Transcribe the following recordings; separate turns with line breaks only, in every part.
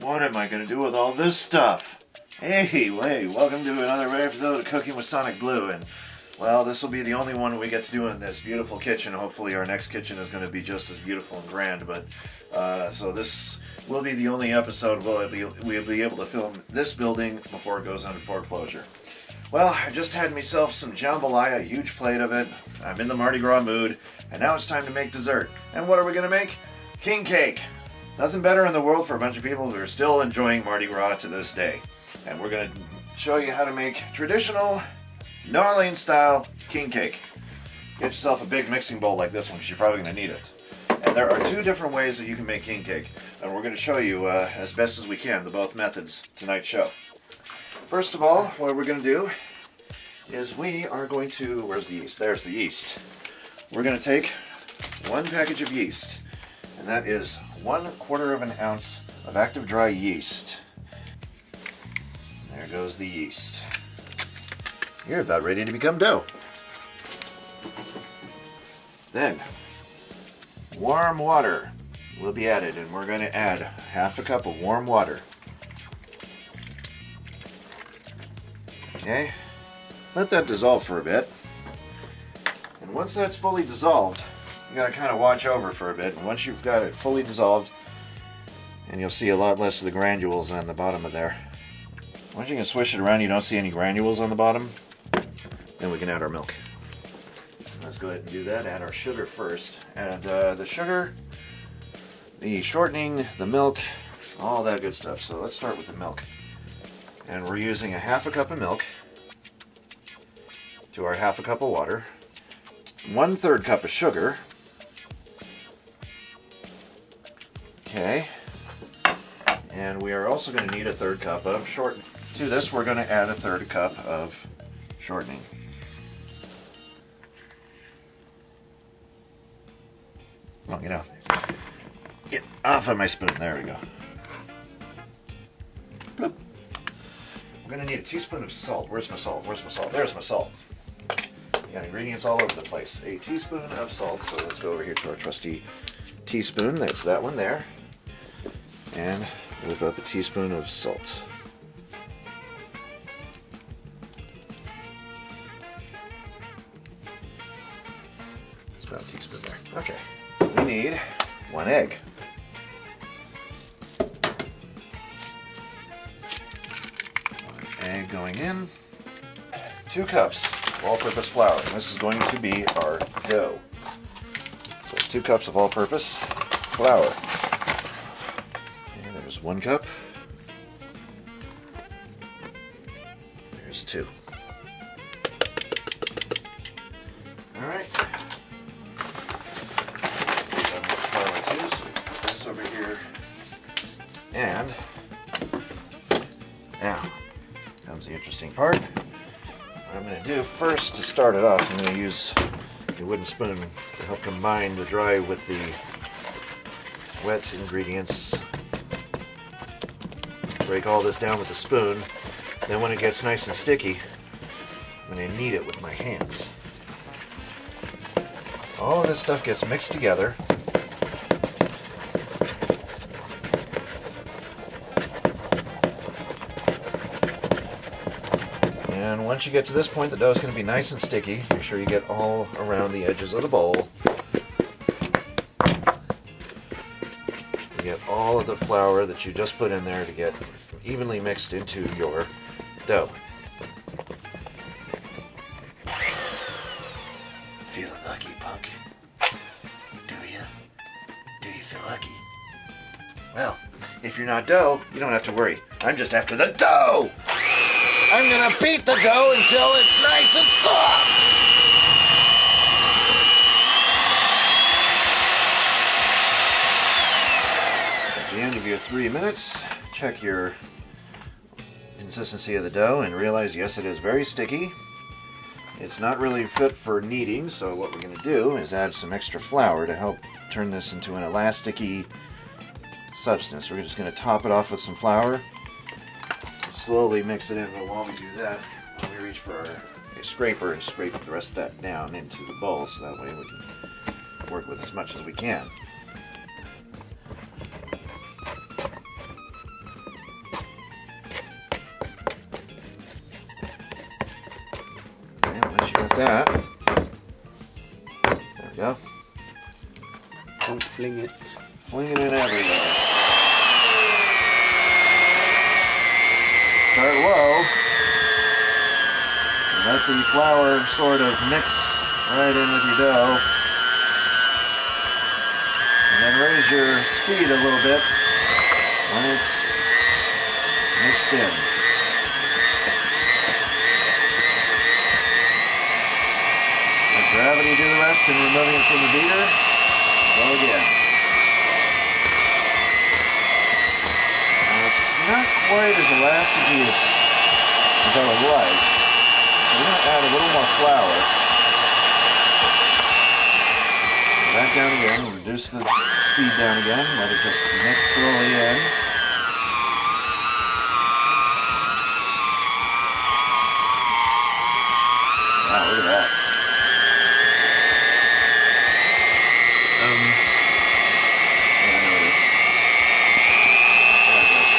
What am I going to do with all this stuff? Hey, welcome to another episode of Cooking with SonicBlu, and well, this will be the only one we get to do in this beautiful kitchen. Hopefully our next kitchen is going to be just as beautiful and grand, but so this will be the only episode we'll be able to film this building before it goes under foreclosure. Well, I just had myself some jambalaya, a huge plate of it. I'm in the Mardi Gras mood, and now it's time to make dessert. And what are we going to make? King cake. Nothing better in the world for a bunch of people who are still enjoying Mardi Gras to this day. And we're going to show you how to make traditional New Orleans style king cake. Get yourself a big mixing bowl like this one because you're probably going to need it. And there are two different ways that you can make king cake. And we're going to show you as best as we can both methods tonight's show. First of all, what we're going to do is we are going to, where's the yeast? There's the yeast. We're going to take one package of yeast, and that is 1/4 of an ounce of active dry yeast. There goes the yeast. You're about ready to become dough. Then, warm water will be added, and we're going to add 1/2 cup of warm water. Okay, let that dissolve for a bit. And once that's fully dissolved, you got to kind of watch over for a bit. And once you've got it fully dissolved, and you'll see a lot less of the granules on the bottom of there. Once you can swish it around, you don't see any granules on the bottom, then we can add our milk. Let's go ahead and do that. Add our sugar first. Add the sugar, the shortening, the milk, all that good stuff. So let's start with the milk. And we're using 1/2 cup of milk to our 1/2 cup of water, 1/3 cup of sugar. Okay, and we are also going to need 1/3 cup of shortening. To this, we're going to add 1/3 cup of shortening. Well, get off of my spoon. There we go. Bloop. We're going to need a teaspoon of salt. Where's my salt? Where's my salt? There's my salt. We got ingredients all over the place. A teaspoon of salt. So let's go over here to our trusty teaspoon. That's that one there. And whip up a teaspoon of salt. That's about a teaspoon there. Okay. We need 1 egg. Egg going in. 2 cups of all-purpose flour. And this is going to be our dough. So 2 cups of all-purpose flour. And there's 1 cup. There's 2. All right. Flour 2. So put this over here. And now comes the interesting part. What I'm going to do first to start it off, I'm going to use a wooden spoon to help combine the dry with the wet ingredients. Break all this down with a spoon. Then when it gets nice and sticky, I'm going to knead it with my hands. All of this stuff gets mixed together. And once you get to this point, the dough is going to be nice and sticky. Make sure you get all around the edges of the bowl. You get all of the flour that you just put in there to get evenly mixed into your dough. Feeling lucky, punk? Do you? Do you feel lucky? Well, if you're not dough, you don't have to worry. I'm just after the dough! I'm gonna beat the dough until it's nice and soft! At the end of your 3 minutes, check your consistency of the dough and realize, yes, it is very sticky. It's not really fit for kneading, so what we're gonna do is add some extra flour to help turn this into an elasticy substance. We're just gonna top it off with some flour. Slowly mix it in, but while we do that, let me reach for a scraper and scrape the rest of that down into the bowl so that way we can work with as much as we can. it in everywhere. Start low. And let the flour sort of mix right in with your dough. And then raise your speed a little bit when it's mixed in. Let gravity do the rest in removing it from the beater. Go again. Now it's not quite as elasticy as I would like. We're going to add a little more flour. Back down again, reduce the speed down again, let it just mix slowly in. Wow, look at that. Yeah, I know it is. There it goes.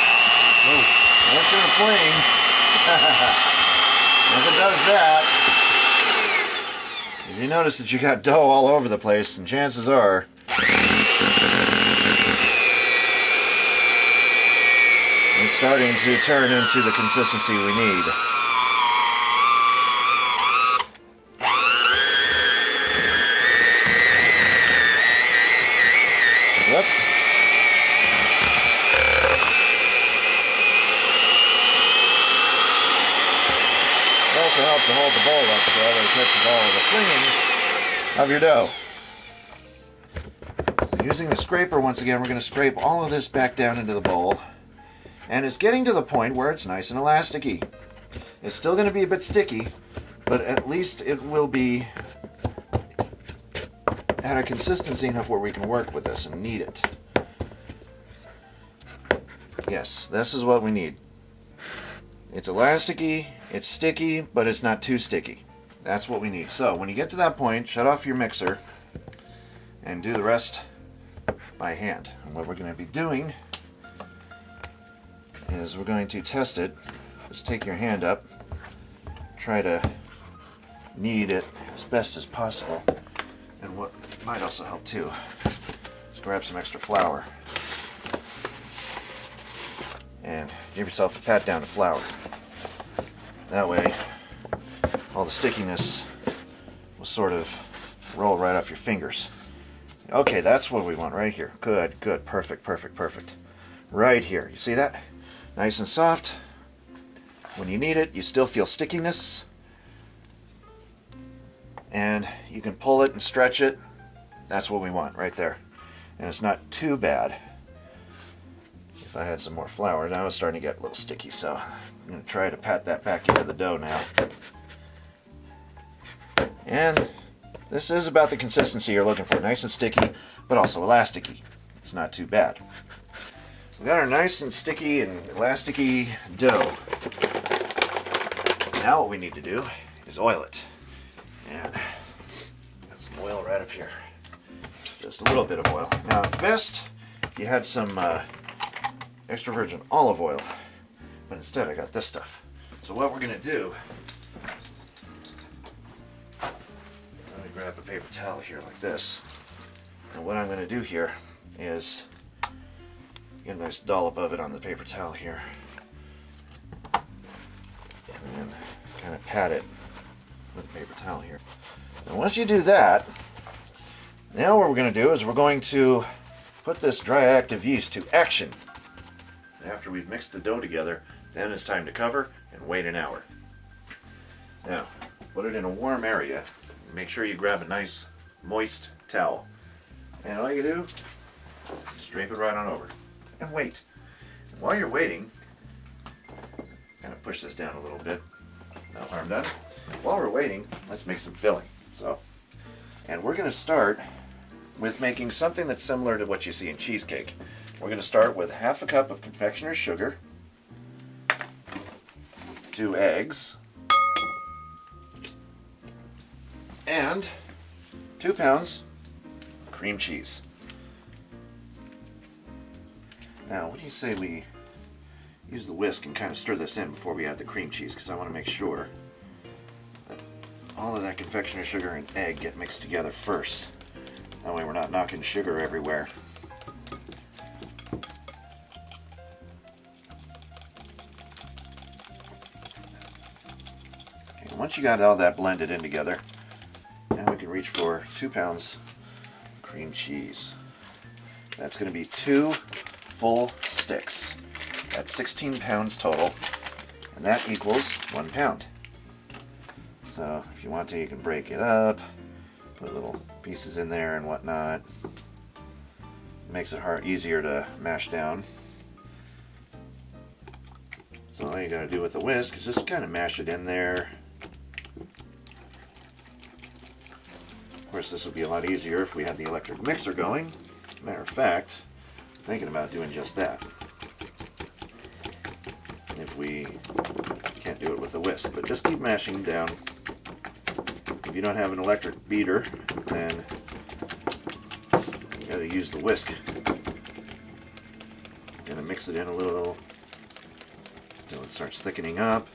Oh, that's in a flame. If it does that, if you notice that you got dough all over the place, then chances are it's starting to turn into the consistency we need. Yep. It also helps to hold the bowl up so that it catches all of the flingings of your dough. So using the scraper once again, we're going to scrape all of this back down into the bowl. And it's getting to the point where it's nice and elasticy. It's still going to be a bit sticky, but at least it will be at a consistency enough where we can work with this and knead it. Yes, this is what we need. It's elasticy, it's sticky, but it's not too sticky. That's what we need. So when you get to that point, shut off your mixer and do the rest by hand. And what we're going to be doing is we're going to test it. Just take your hand up, try to knead it as best as possible. And what might also help too is grab some extra flour and give yourself a pat down of flour. That way all the stickiness will sort of roll right off your fingers. Okay, that's what we want right here. Good, good, perfect, perfect, perfect. Right here. You see that? Nice and soft. When you knead it, you still feel stickiness. And you can pull it and stretch it. That's what we want right there. And it's not too bad. If I had some more flour, now it's starting to get a little sticky, so I'm going to try to pat that back into the dough now. And this is about the consistency you're looking for. Nice and sticky, but also elasticy. It's not too bad. We got our nice and sticky and elasticy dough. Now what we need to do is oil it. And got some oil right up here. Just a little bit of oil. Now, it's best if you had some extra virgin olive oil, but instead I got this stuff. So what we're going to do, let me grab a paper towel here like this. And what I'm going to do here is get a nice dollop of it on the paper towel here. And then kind of pat it with a paper towel here. And once you do that, now what we're going to do is we're going to put this dry active yeast to action. After we've mixed the dough together, then it's time to cover and wait an hour. Now, put it in a warm area. Make sure you grab a nice moist towel. And all you do, just drape it right on over and wait. And while you're waiting, kind of push this down a little bit. No harm done. While we're waiting, let's make some filling. And we're going to start with making something that's similar to what you see in cheesecake. We're going to start with half a cup of confectioner's sugar, 2 eggs, and 2 pounds of cream cheese. Now, what do you say we use the whisk and kind of stir this in before we add the cream cheese, because I want to make sure that all of that confectioner's sugar and egg get mixed together first. That way we're not knocking sugar everywhere. Once you got all that blended in together, now we can reach for 2 pounds cream cheese. That's going to be 2 full sticks. That's 16 pounds total, and that equals 1 pound. So if you want to, you can break it up, put little pieces in there and whatnot. It makes it easier to mash down. So all you got to do with the whisk is just kind of mash it in there. Of course, this would be a lot easier if we had the electric mixer going. Matter of fact, thinking about doing just that. If we can't do it with the whisk, but just keep mashing down. If you don't have an electric beater, then you got to use the whisk. Gonna mix it in a little until it starts thickening up.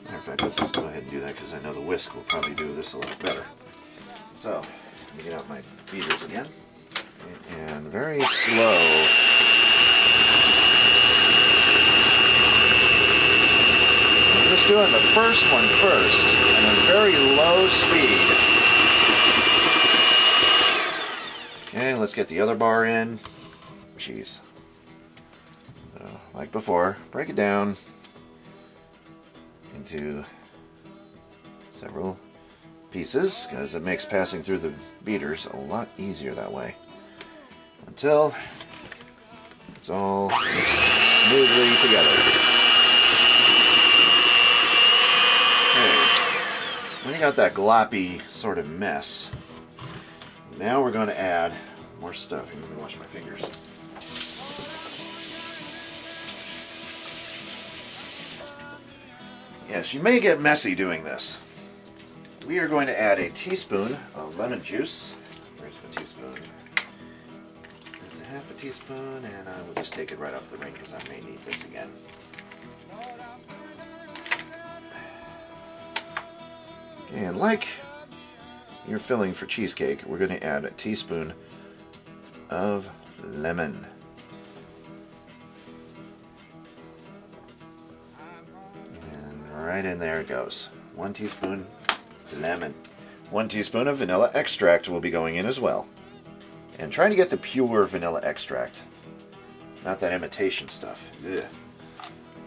Matter of fact, let's just go ahead and do that because I know the whisk will probably do this a lot better. So, let me get out my beaters again. And very slow. I'm just doing the first one first, and a very low speed. Okay, let's get the other bar in. Cheese. So, like before, break it down into several pieces, because it makes passing through the beaters a lot easier that way. Until it's all mixed smoothly together. Okay. When you got that gloppy sort of mess, now we're going to add more stuff. Let me wash my fingers. Yes, you may get messy doing this. We are going to add a teaspoon of lemon juice. Where's my teaspoon? That's a half a teaspoon, and I will just take it right off the ring because I may need this again. And like your filling for cheesecake, we're going to add a teaspoon of lemon. And right in there it goes. 1 teaspoon lemon. 1 teaspoon of vanilla extract will be going in as well. And try to get the pure vanilla extract, not that imitation stuff. Ugh.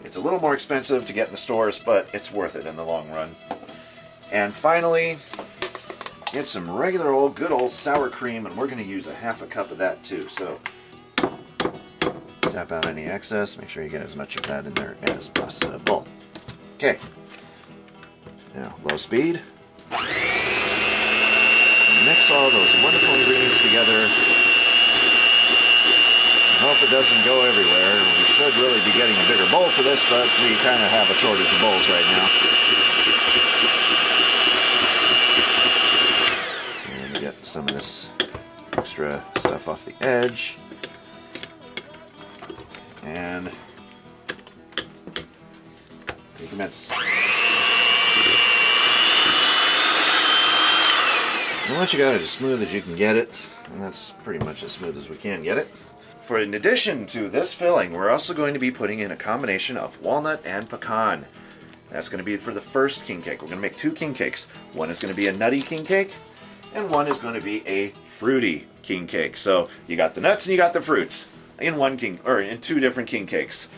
It's a little more expensive to get in the stores, but it's worth it in the long run. And finally, get some regular old, good old sour cream, and we're going to use a half a cup of that too. So tap out any excess, make sure you get as much of that in there as possible. Okay, now low speed. Mix all those wonderful ingredients together. I hope it doesn't go everywhere. We should really be getting a bigger bowl for this, but we kind of have a shortage of bowls right now. And get some of this extra stuff off the edge. And recommence. And once you got it as smooth as you can get it, and that's pretty much as smooth as we can get it. For in addition to this filling, we're also going to be putting in a combination of walnut and pecan. That's going to be for the first king cake. We're going to make 2 king cakes. One is going to be a nutty king cake, and one is going to be a fruity king cake. So you got the nuts and you got the fruits in in 2 different king cakes.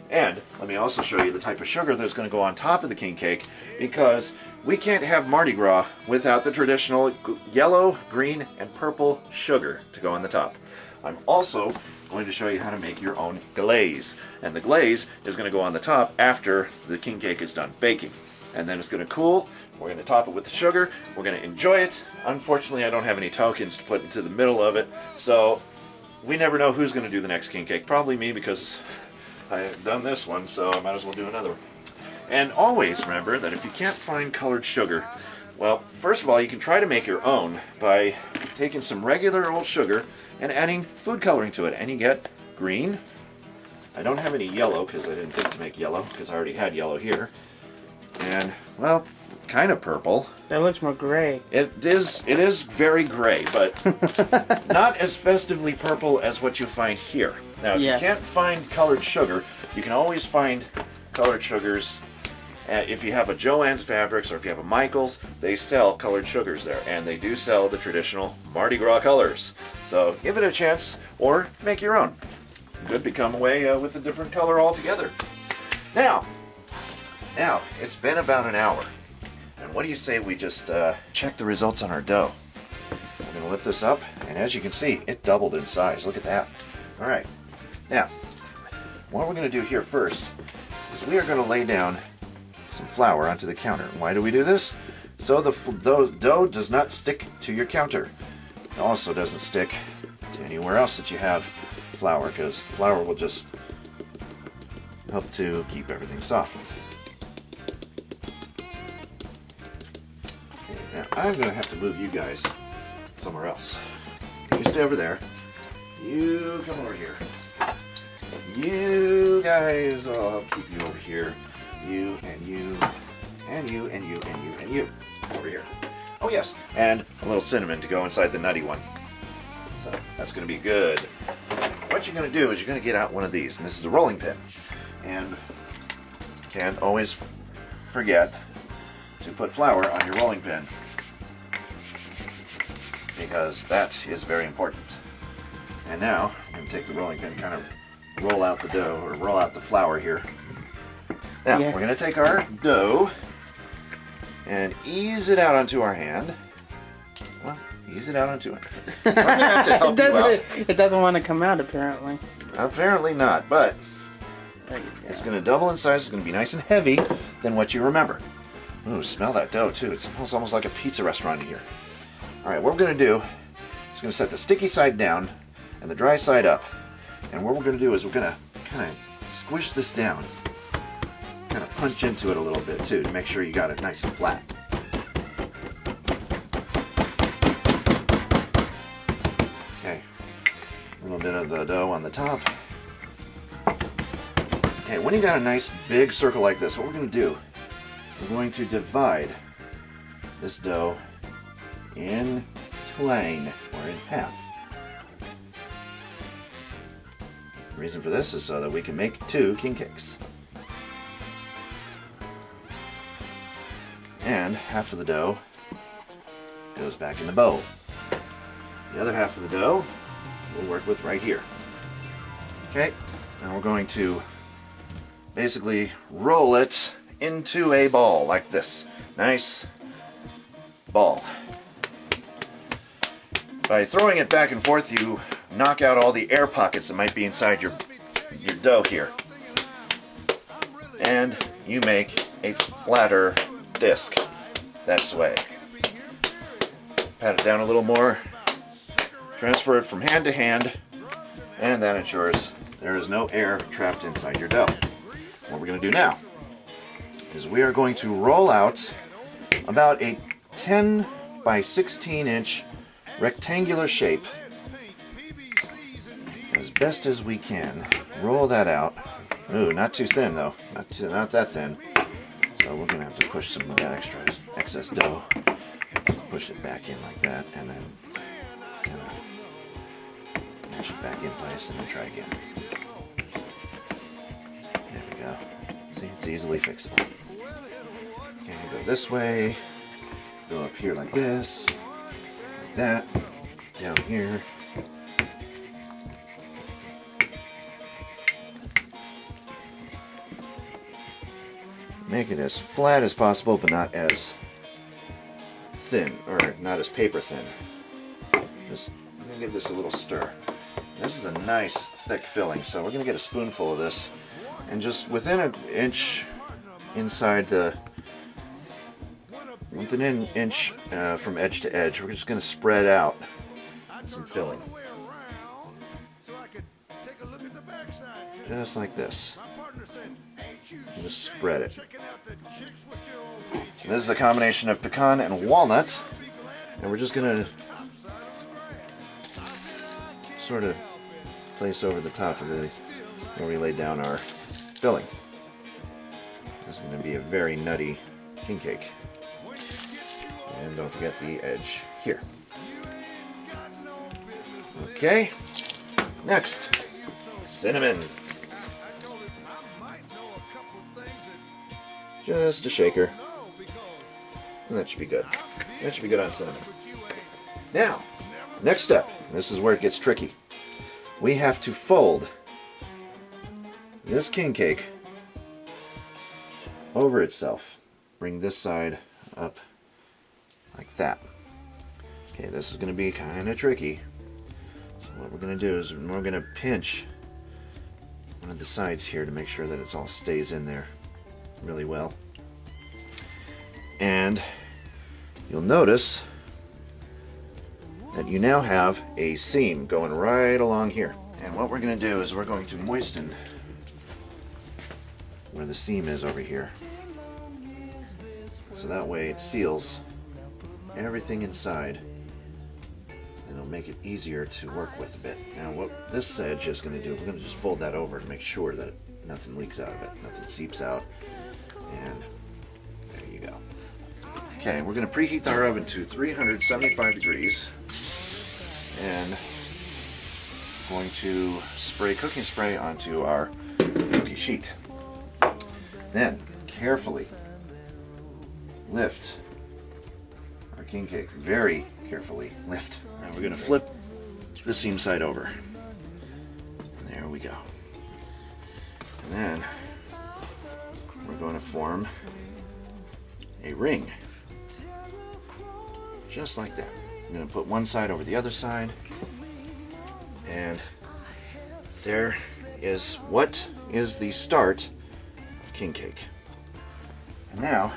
And let me also show you the type of sugar that's going to go on top of the king cake, because we can't have Mardi Gras without the traditional yellow, green, and purple sugar to go on the top. I'm also going to show you how to make your own glaze. And the glaze is going to go on the top after the king cake is done baking. And then it's going to cool. We're going to top it with the sugar. We're going to enjoy it. Unfortunately, I don't have any tokens to put into the middle of it, so we never know who's going to do the next king cake. Probably me, because I've done this one, so I might as well do another one. And always remember that if you can't find colored sugar, well, first of all, you can try to make your own by taking some regular old sugar and adding food coloring to it. And you get green. I don't have any yellow because I didn't think to make yellow because I already had yellow here. And, well, kind of purple.
That looks more gray.
It is very gray, but not as festively purple as what you find here. Now, if you can't find colored sugar, you can always find colored sugars. If you have a Joann's Fabrics or if you have a Michael's, they sell colored sugars there, and they do sell the traditional Mardi Gras colors. So give it a chance, or make your own. You could become away with a different color altogether. Now, it's been about an hour, and what do you say we just check the results on our dough? I'm going to lift this up, and as you can see, it doubled in size. Look at that. All right. Now, what we're going to do here first is we are going to lay down some flour onto the counter. Why do we do this? So the dough does not stick to your counter. It also doesn't stick to anywhere else that you have flour, because flour will just help to keep everything softened. Okay, now I'm going to have to move you guys somewhere else. You stay over there. You come over here. You guys, I'll keep you over here. You and you and you and you and you and you over here. Oh yes, and a little cinnamon to go inside the nutty one. So that's going to be good. What you're going to do is you're going to get out one of these, and this is a rolling pin. And you can't always forget to put flour on your rolling pin, because that is very important. And now I'm going to take the rolling pin, kind of roll out the dough, or roll out the flour here. Now, we're going to take our dough and ease it out onto our hand. Well, ease it out onto it. I'm going to have to help you out.
It doesn't want to come out, apparently.
Apparently not, but it's going to double in size. It's going to be nice and heavy than what you remember. Ooh, smell that dough, too. It smells almost like a pizza restaurant in here. All right, what we're going to do is going to set the sticky side down and the dry side up. And what we're going to do is we're going to kind of squish this down. Kind of punch into it a little bit too, to make sure you got it nice and flat. Okay, a little bit of the dough on the top. Okay, when you got a nice big circle like this, what we're going to do, we're going to divide this dough in twain, or in half. The reason for this is so that we can make 2 king cakes. And half of the dough goes back in the bowl. The other half of the dough we'll work with right here. Okay, now we're going to basically roll it into a ball like this. Nice ball. By throwing it back and forth, you knock out all the air pockets that might be inside your dough here. And you make a flatter disc. That's the way. Pat it down a little more. Transfer it from hand to hand, and that ensures there is no air trapped inside your dough. What we're going to do now is we are going to roll out about a 10 by 16 inch rectangular shape as best as we can. Roll that out. Ooh, not too thin though. Not that thin. So we're going to have to push some of that excess dough. Push it back in like that, and then kind of mash it back in place, and then try again. There we go. See, it's easily fixable. Okay, go this way. Go up here like this. Like that. Down here. Make it as flat as possible, but not as thin, or not as paper thin. Just I'm gonna give this a little stir. This is a nice thick filling, so we're gonna get a spoonful of this, and just within an inch inside the, within an inch from edge to edge, we're just gonna spread out some filling, just like this. Just spread it. This is a combination of pecan and walnut, and we're just going to sort of place over the top of the where we laid down our filling. This is going to be a very nutty king cake. And don't forget the edge here. Okay, next, cinnamon. Just a shaker. And that should be good. That should be good on cinnamon. Now, next step. This is where it gets tricky. We have to fold this king cake over itself. Bring this side up like that. Okay, this is going to be kind of tricky. So what we're going to do is we're going to pinch one of the sides here to make sure that it all stays in there really well. And you'll notice that you now have a seam going right along here. And what we're going to do is we're going to moisten where the seam is over here. So that way it seals everything inside and it'll make it easier to work with a bit. Now what this edge is going to do, we're going to just fold that over to make sure that nothing leaks out of it, nothing seeps out, and there you go. Okay, we're going to preheat our oven to 375 degrees and going to spray cooking spray onto our cookie sheet. Then carefully lift our king cake, very carefully lift. Now we're going to flip the seam side over. And there we go. And then we're going to form a ring. Just like that. I'm going to put one side over the other side. And there is what is the start of king cake. And now,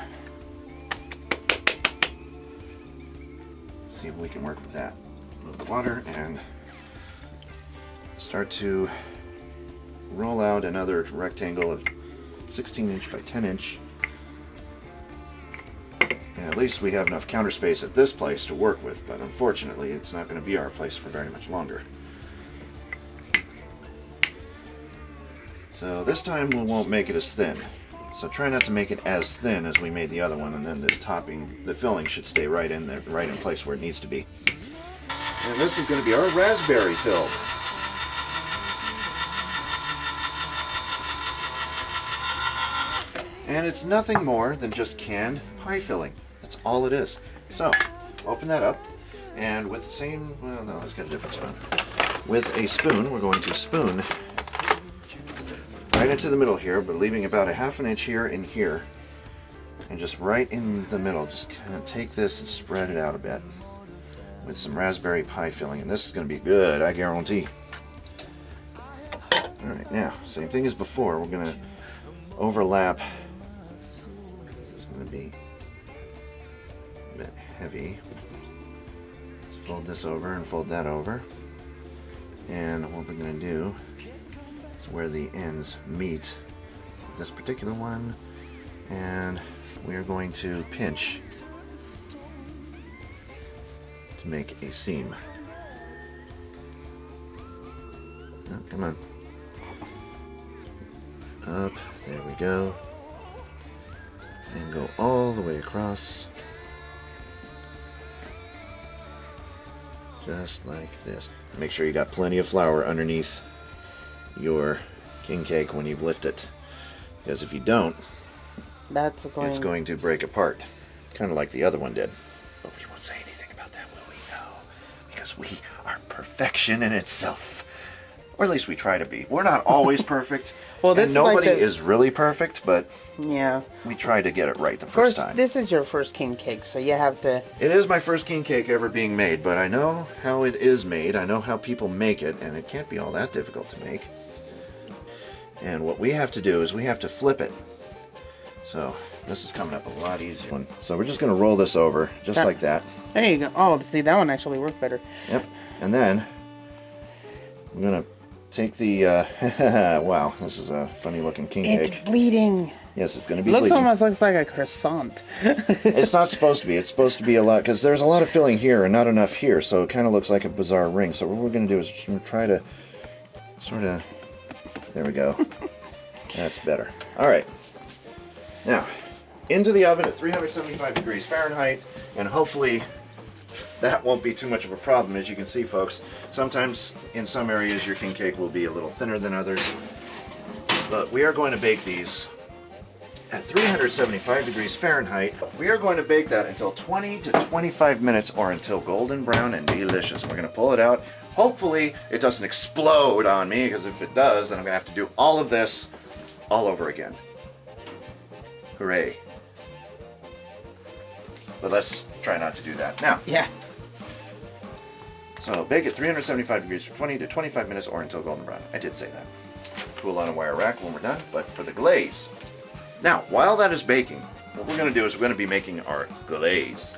let's see if we can work with that. Move the water and start to roll out another rectangle of 16 inch by 10 inch. And at least we have enough counter space at this place to work with, but unfortunately it's not going to be our place for very much longer. So this time we won't make it as thin. So try not to make it as thin as we made the other one, and then the topping, the filling should stay right in there, right in place where it needs to be. And this is going to be our raspberry filled. And it's nothing more than just canned pie filling. That's all it is. So open that up, and with the same, well no, let's get a different spoon. With a spoon, we're going to spoon right into the middle here, but leaving about a ½ inch here and here, and just right in the middle, just kind of take this and spread it out a bit with some raspberry pie filling, and this is going to be good, I guarantee. Alright, now, same thing as before, we're going to overlap. This is going to be a bit heavy. Just fold this over and fold that over, and what we're going to do where the ends meet this particular one, and we are going to pinch to make a seam. Oh, come on. Up, there we go. And go all the way across. Just like this. Make sure you got plenty of flour underneath your king cake when you lift it, because if you don't, it's going to break apart, kind of like the other one did. But we won't say anything about that, will we? No, because we are perfection in itself, or at least we try to be. We're not always perfect. Well, this and nobody is really perfect, but
yeah,
we try to get it right the first time.
This is your first king cake, so you have to.
It is my first king cake ever being made, but I know how it is made. I know how people make it, and it can't be all that difficult to make. And what we have to do is we have to flip it. So this is coming up a lot easier. So we're just going to roll this over, just like that.
There you go. Oh, see, that one actually worked better.
Yep. And then I'm going to take the, wow, this is a funny looking king cake.
It's bleeding.
Yes, it's going to be bleeding.
Almost looks like a croissant.
It's not supposed to be. It's supposed to be a lot, because there's a lot of filling here and not enough here, so it kind of looks like a bizarre ring. So what we're going to do is just try to sort of, there we go. That's better. All right. Now, into the oven at 375 degrees Fahrenheit, and hopefully that won't be too much of a problem. As you can see, folks, sometimes in some areas your king cake will be a little thinner than others, but we are going to bake these at 375 degrees Fahrenheit. We are going to bake that until 20 to 25 minutes, or until golden brown and delicious. We're going to pull it out. Hopefully it doesn't explode on me, because if it does, then I'm going to have to do all of this all over again. Hooray. But let's try not to do that. Now,
Yeah.
so bake at 375 degrees for 20 to 25 minutes, or until golden brown. I did say that. Cool on a wire rack when we're done. But for the glaze, now while that is baking, what we're going to do is we're going to be making our glaze.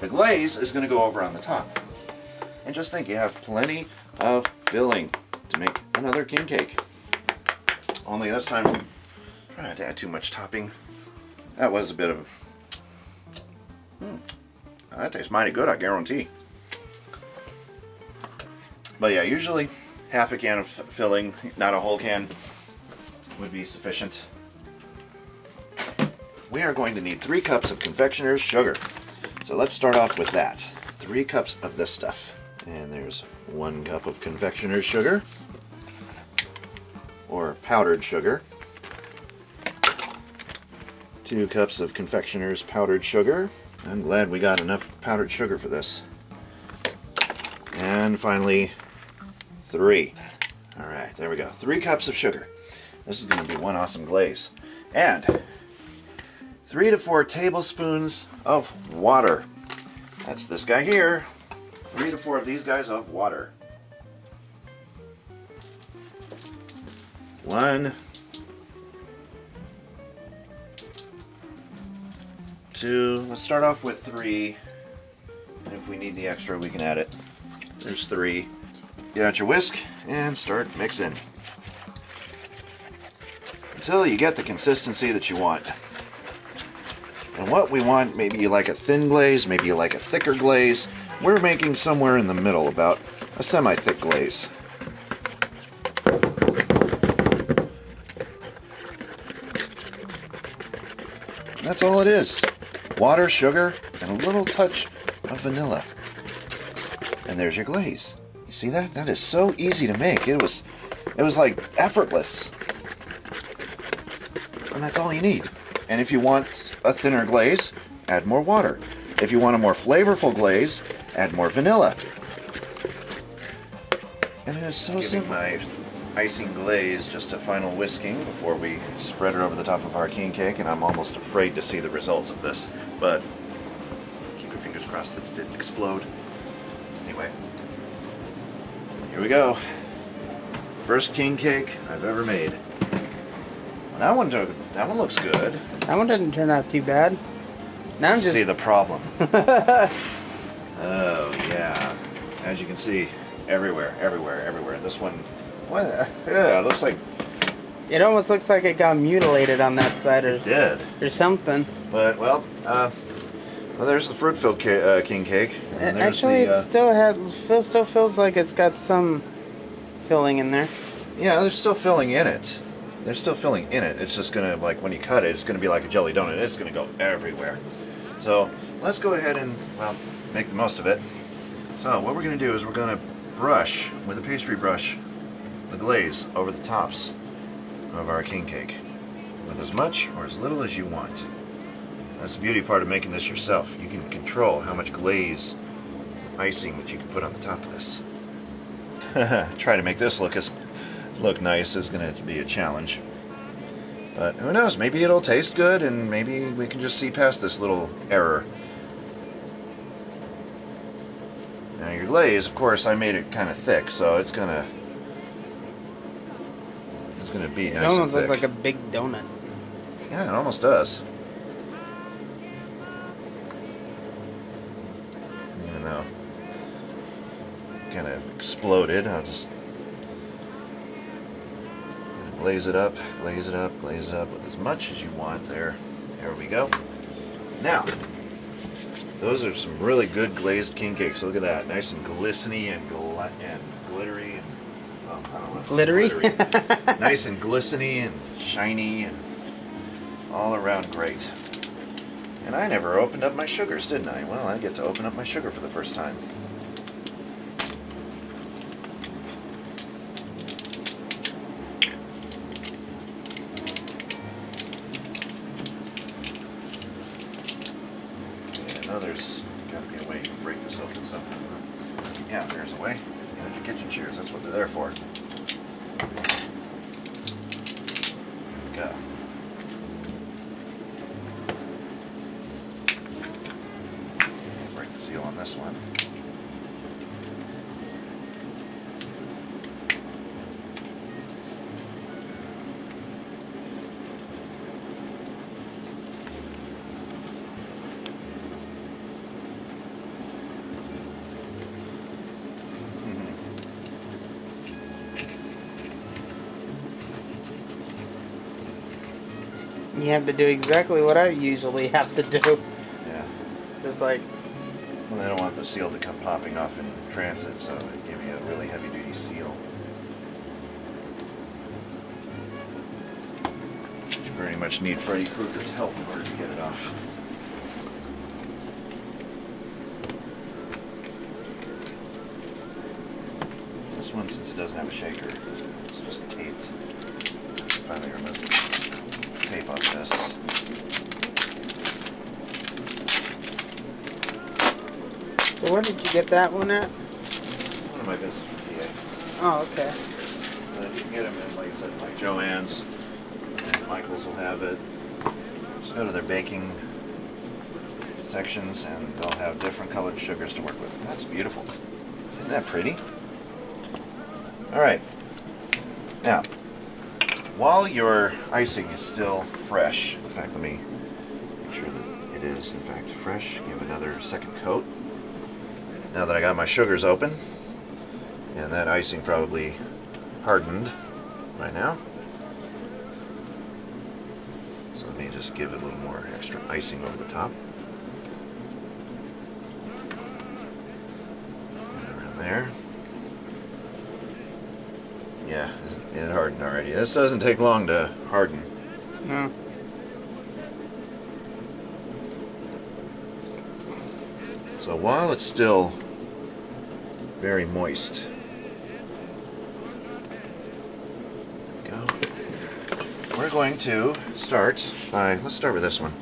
The glaze is going to go over on the top. And just think, you have plenty of filling to make another king cake. Only this time, try not to add too much topping. That was a bit of... that tastes mighty good, I guarantee. But yeah, usually half a can of filling, not a whole can, would be sufficient. We are going to need 3 cups of confectioner's sugar. So let's start off with that. 3 cups of this stuff. And there's 1 cup of confectioner's sugar, or powdered sugar. 2 cups of confectioner's powdered sugar. I'm glad we got enough powdered sugar for this. And finally, 3. Alright, there we go. 3 cups of sugar. This is going to be one awesome glaze. And 3 to 4 tablespoons of water. That's this guy here. 3 to 4 of these guys of water. 1, 2, let's start off with 3. And if we need the extra, we can add it. There's 3. Get out your whisk and start mixing until you get the consistency that you want. And what we want, maybe you like a thin glaze, maybe you like a thicker glaze. We're making somewhere in the middle, about a semi-thick glaze. That's all it is. Water, sugar, and a little touch of vanilla. And there's your glaze. You see that? That is so easy to make. It was like effortless. And that's all you need. And if you want a thinner glaze, add more water. If you want a more flavorful glaze, add more vanilla. And it is so simple. My icing glaze just a final whisking before we spread it over the top of our king cake, and I'm almost afraid to see the results of this, but keep your fingers crossed that it didn't explode. Anyway, here we go. First king cake I've ever made. Well, that one looks good.
That one didn't turn out too bad. Now I'm just...
See the problem. Oh yeah, as you can see, everywhere. This one, what? Yeah, it looks like
It almost looks like it got mutilated on that side,
it did.
or something.
But well, there's the fruit-filled king cake, and there's
Actually,
the.
it still feels like it's got some filling in there.
Yeah, there's still filling in it. There's still filling in it. It's just gonna, like, when you cut it, it's gonna be like a jelly donut. It's gonna go everywhere. So let's go ahead and, well, make the most of it. So what we're gonna do is we're gonna brush with a pastry brush the glaze over the tops of our king cake with as much or as little as you want. That's the beauty part of making this yourself. You can control how much glaze, icing that you can put on the top of this. Try to make this look nice is going to be a challenge. But who knows, maybe it'll taste good and maybe we can just see past this little error. Now your glaze, of course, I made it kind of thick, so it's gonna be nice and thick.
It almost looks like a big donut.
Yeah, it almost does. Even though it kind of exploded, I'll just glaze it up with as much as you want there. There we go. Now, those are some really good glazed king cakes. Look at that, nice and glistening and glittery. And, well, I don't know.
Glittery?
Nice and glistening and shiny, and All around great. And I never opened up my sugars, didn't I? Well, I get to open up my sugar for the first time. Okay, I know there's got to be a way to break this open somehow. Yeah, there's a way. There's your kitchen shears. That's what they're there for. There we go. Break the seal on this one.
You have to do exactly what I usually have to do.
Yeah.
Just like,
Well, they don't want the seal to come popping off in transit, so they give you a really heavy-duty seal. You pretty much need Freddy Krueger's help in order to get it off. This one, since it doesn't have a shaker, it's just taped. Finally remove the tape off this.
so where did you get that one at?
One of my business from PA.
Oh, okay.
You can get them in, like I said, like Joann's, and Michael's will have it. Just go to their baking sections and they'll have different colored sugars to work with. That's beautiful. Isn't that pretty? Alright. Now, while your icing is still fresh, in fact, let me make sure that it is, in fact, fresh. Give another second coat. Now that I got my sugars open, and that icing probably hardened right now. So let me just give it a little more extra icing over the top. And around there. Yeah, it hardened already. This doesn't take long to harden.
No.
So while it's still very moist, there we go. We're going to start by, let's start with this one.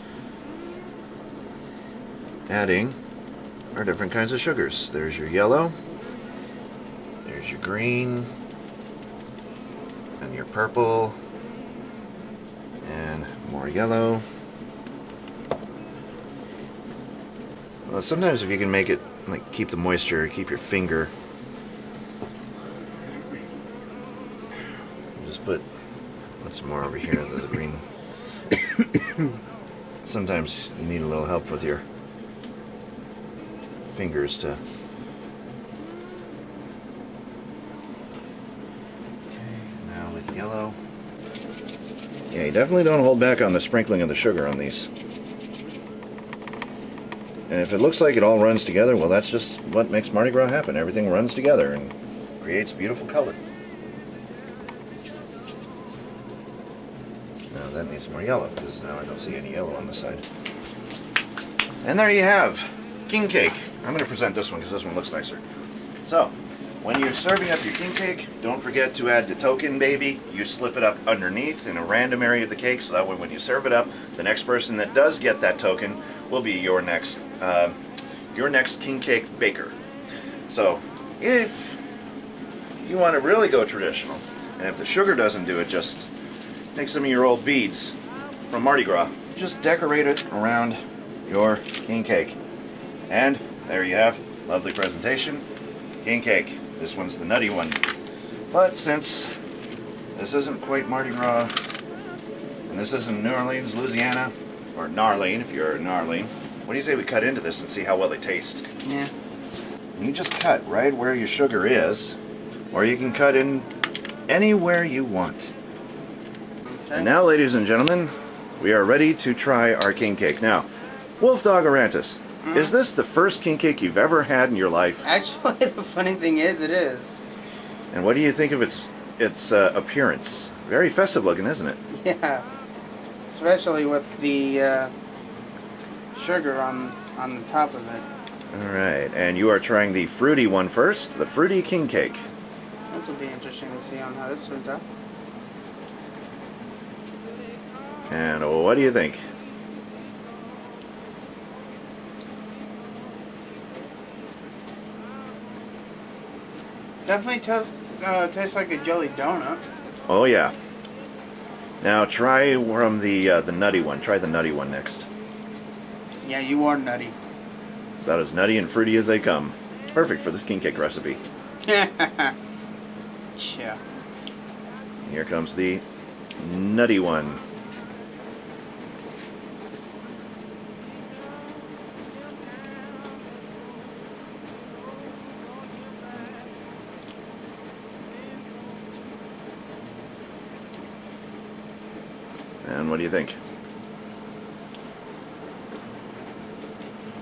Adding our different kinds of sugars. There's your yellow, there's your green, and your purple, and more yellow. Well, sometimes if you can make it, like, keep the moisture, keep your finger. Just put some more over here, the green. Sometimes you need a little help with your fingers to. Okay, now with yellow. Yeah, you definitely don't hold back on the sprinkling of the sugar on these. And if it looks like it all runs together, well, that's just what makes Mardi Gras happen. Everything runs together and creates beautiful color. Now that needs more yellow, because now I don't see any yellow on the side. And there you have king cake. I'm going to present this one because this one looks nicer. So, when you're serving up your king cake, don't forget to add the token, baby. You slip it up underneath in a random area of the cake, so that way when you serve it up, the next person that does get that token will be your next king cake baker. So, if you want to really go traditional, and if the sugar doesn't do it, just take some of your old beads from Mardi Gras. Just decorate it around your king cake. And there you have, lovely presentation, king cake. This one's the nutty one. But since this isn't quite Mardi Gras, and this isn't New Orleans, Louisiana, or Narline if you're in Narline, what do you say we cut into this and see how well they taste?
Yeah.
You just cut right where your sugar is, or you can cut in anywhere you want.
Okay.
And now, ladies and gentlemen, we are ready to try our king cake. Now, Wolf Dog Arantis, is this the first king cake you've ever had in your life?
Actually, the funny thing is, it is.
And what do you think of its appearance? Very festive looking, isn't it?
Yeah. Especially with the sugar on the top of it.
Alright, and you are trying the fruity one first, the fruity king cake.
This will be interesting to see on how this turns out.
And what do you think?
Definitely tastes like a jelly donut.
Oh yeah. Now try from the nutty one. Try the nutty one next.
Yeah, you are nutty.
About as nutty and fruity as they come. Perfect for this king cake recipe.
Yeah.
Here comes the nutty one. And what do you think?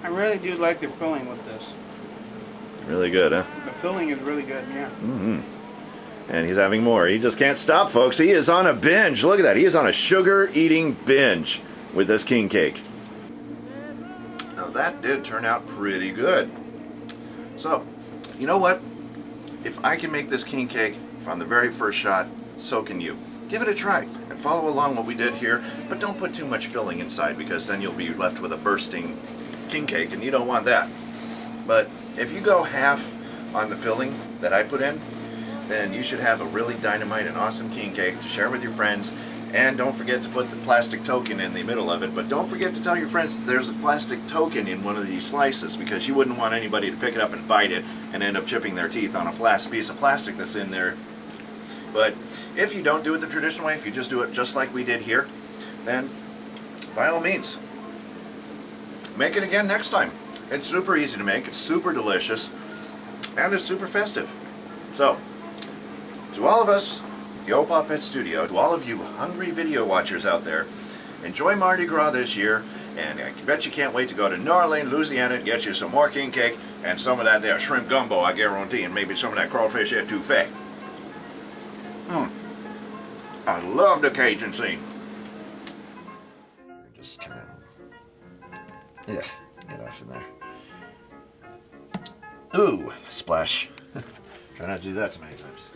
I really do like the filling with this.
Really good, huh?
The filling is really good, yeah.
Mm-hmm. And he's having more. He just can't stop, folks. He is on a binge. Look at that. He is on a sugar-eating binge with this king cake. Now, that did turn out pretty good. So, you know what? If I can make this king cake from the very first shot, so can you. Give it a try and follow along what we did here, but don't put too much filling inside because then you'll be left with a bursting king cake, and you don't want that. But if you go half on the filling that I put in, then you should have a really dynamite and awesome king cake to share with your friends. And don't forget to put the plastic token in the middle of it, but don't forget to tell your friends that there's a plastic token in one of these slices, because you wouldn't want anybody to pick it up and bite it and end up chipping their teeth on a piece of plastic that's in there. But if you don't do it the traditional way, if you just do it just like we did here, then by all means, make it again next time. It's super easy to make, it's super delicious, and it's super festive. So, to all of us, the Old Pop Pet Studio, to all of you hungry video watchers out there, enjoy Mardi Gras this year, and I bet you can't wait to go to New Orleans, Louisiana, and get you some more king cake and some of that there shrimp gumbo, I guarantee, and maybe some of that crawfish etouffee. I love the Cajun scene. Just kind of, yeah, get off in there. Ooh, splash. Try not to do that too many times.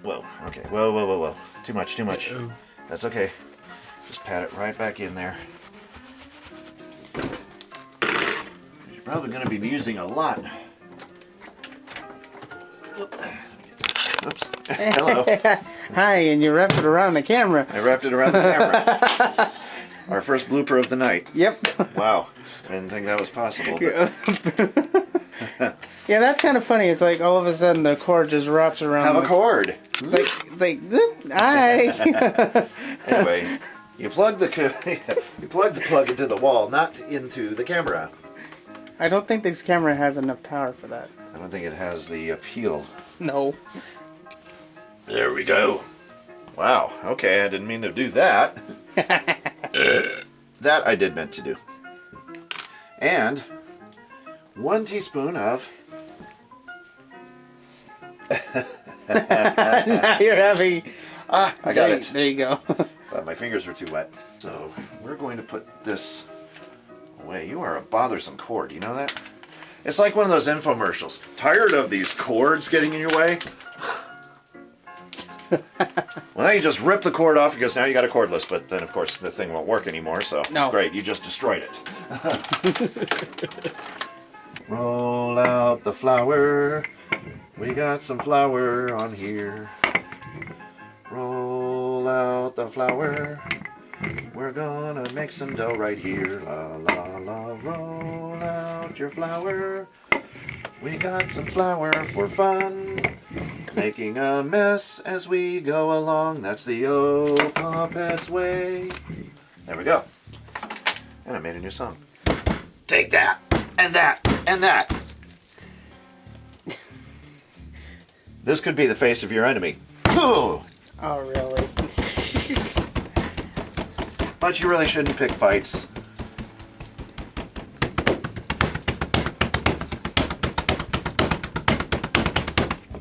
Whoa, okay, whoa. Too much.
Uh-oh.
That's okay. Just pat it right back in there. You're probably going to be using a lot. Oops. Hello.
Hi, and you wrapped it around the camera.
I wrapped it around the camera. Our first blooper of the night.
Yep.
Wow. I didn't think that was possible.
Yeah, that's kind of funny. It's like all of a sudden the cord just wraps around.
Have a cord.
Like, hi.
Anyway, you plug the plug into the wall, not into the camera.
I don't think this camera has enough power for that.
I don't think it has the appeal.
No.
There we go. Wow. Okay, I didn't mean to do that. That I did meant to do. And 1 teaspoon of.
Now you're having.
I got it.
There you go.
Thought my fingers were too wet. So we're going to put this away. You are a bothersome cord. You know that? It's like one of those infomercials. Tired of these cords getting in your way? Well, now you just rip the cord off because now you got a cordless, but then of course the thing won't work anymore, so
no.
Great, you just destroyed it. Roll out the flour. We got some flour on here. Roll out the flour. We're gonna make some dough right here. La la la, roll out your flour. We got some flour for fun. Making a mess as we go along. That's the old Puppet's way. There we go. And I made a new song. Take that, and that, and that. This could be the face of your enemy. Ooh.
Oh, really?
But you really shouldn't pick fights.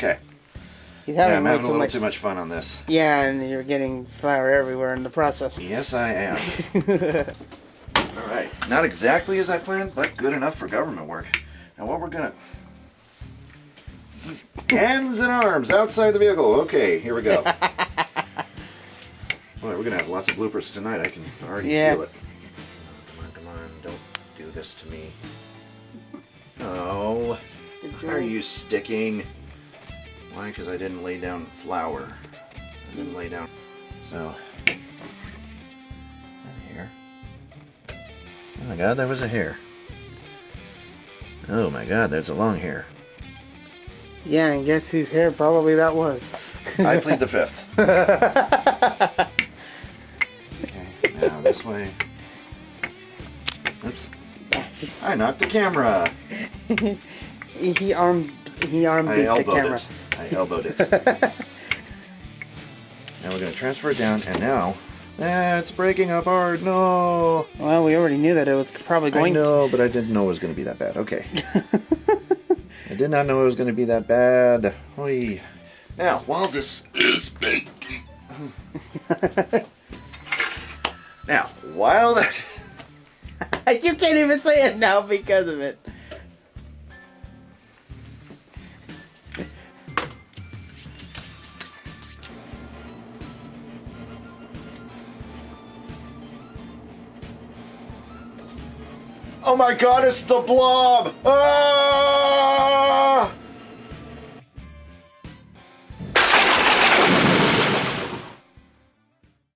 Okay.
He's
Yeah,
having
I'm
way
having a
too
little
much.
too much fun on this.
Yeah, and you're getting flour everywhere in the process.
Yes, I am. All right. Not exactly as I planned, but good enough for government work. Now what we're gonna... Hands and arms outside the vehicle. Okay, here we go. Boy, we're gonna have lots of bloopers tonight. I can already feel it. Come on, don't do this to me. Oh, are you sticking? Why? Because I didn't lay down flour. I didn't lay down. So, here. Oh my God, there was a hair. Oh my God, there's a long hair.
Yeah, and guess whose hair probably that was?
I plead the fifth. Okay, now this way. Oops. I knocked the camera.
he arm beat the camera.
I elbowed it. Now we're going to transfer it down, and now it's breaking up hard. No.
Well, we already knew that it was probably going
I know, but I didn't know it was going to be that bad. Okay. I did not know it was going to be that bad. Oy. Now, while this is baking. Now, while that...
You can't even say it now because of it.
Oh my God, it's the blob! Ah!